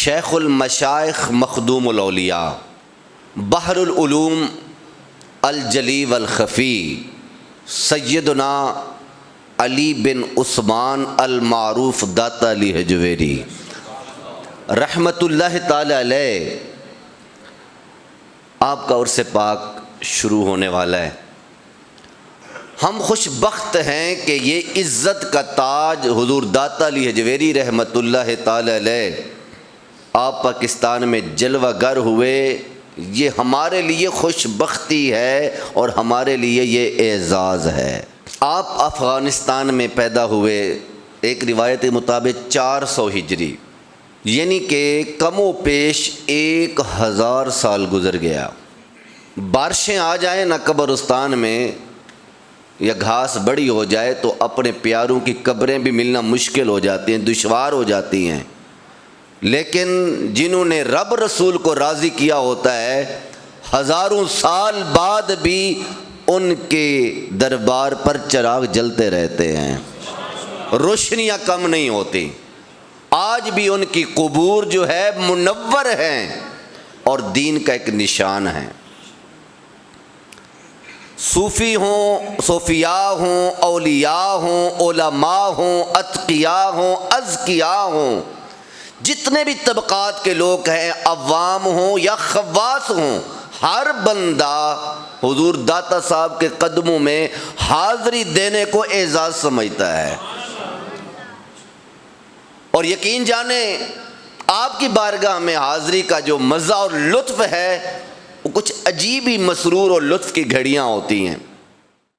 شیخ المشائخ مخدوم الاولیاء بحر العلوم الجلی والخفی سیدنا علی بن عثمان المعروف داتا علی حجویری رحمت اللہ تعالی علیہ، آپ کا عرس پاک شروع ہونے والا ہے۔ ہم خوش بخت ہیں کہ یہ عزت کا تاج حضور داتا علی حجویری رحمت اللہ تعالی علیہ آپ پاکستان میں جلوہ گر ہوئے۔ یہ ہمارے لیے خوش بختی ہے اور ہمارے لیے یہ اعزاز ہے۔ آپ افغانستان میں پیدا ہوئے، ایک روایت کے مطابق 400 ہجری، یعنی کہ کم و بیش 1000 سال گزر گیا۔ بارشیں آ جائیں نہ قبرستان میں یا گھاس بڑی ہو جائے تو اپنے پیاروں کی قبریں بھی ملنا مشکل ہو جاتی ہیں، دشوار ہو جاتی ہیں، لیکن جنہوں نے رب رسول کو راضی کیا ہوتا ہے، ہزاروں سال بعد بھی ان کے دربار پر چراغ جلتے رہتے ہیں، روشنیاں کم نہیں ہوتی۔ آج بھی ان کی قبور جو ہے منور ہیں اور دین کا ایک نشان ہے۔ صوفی ہوں، صوفیاء ہوں، اولیاء ہوں، علماء ہوں، اتقیاء ہوں، اذکیاء ہوں، جتنے بھی طبقات کے لوگ ہیں، عوام ہوں یا خواص ہوں، ہر بندہ حضور داتا صاحب کے قدموں میں حاضری دینے کو اعزاز سمجھتا ہے۔ اور یقین جانیں آپ کی بارگاہ میں حاضری کا جو مزہ اور لطف ہے وہ کچھ عجیب ہی مسرور اور لطف کی گھڑیاں ہوتی ہیں۔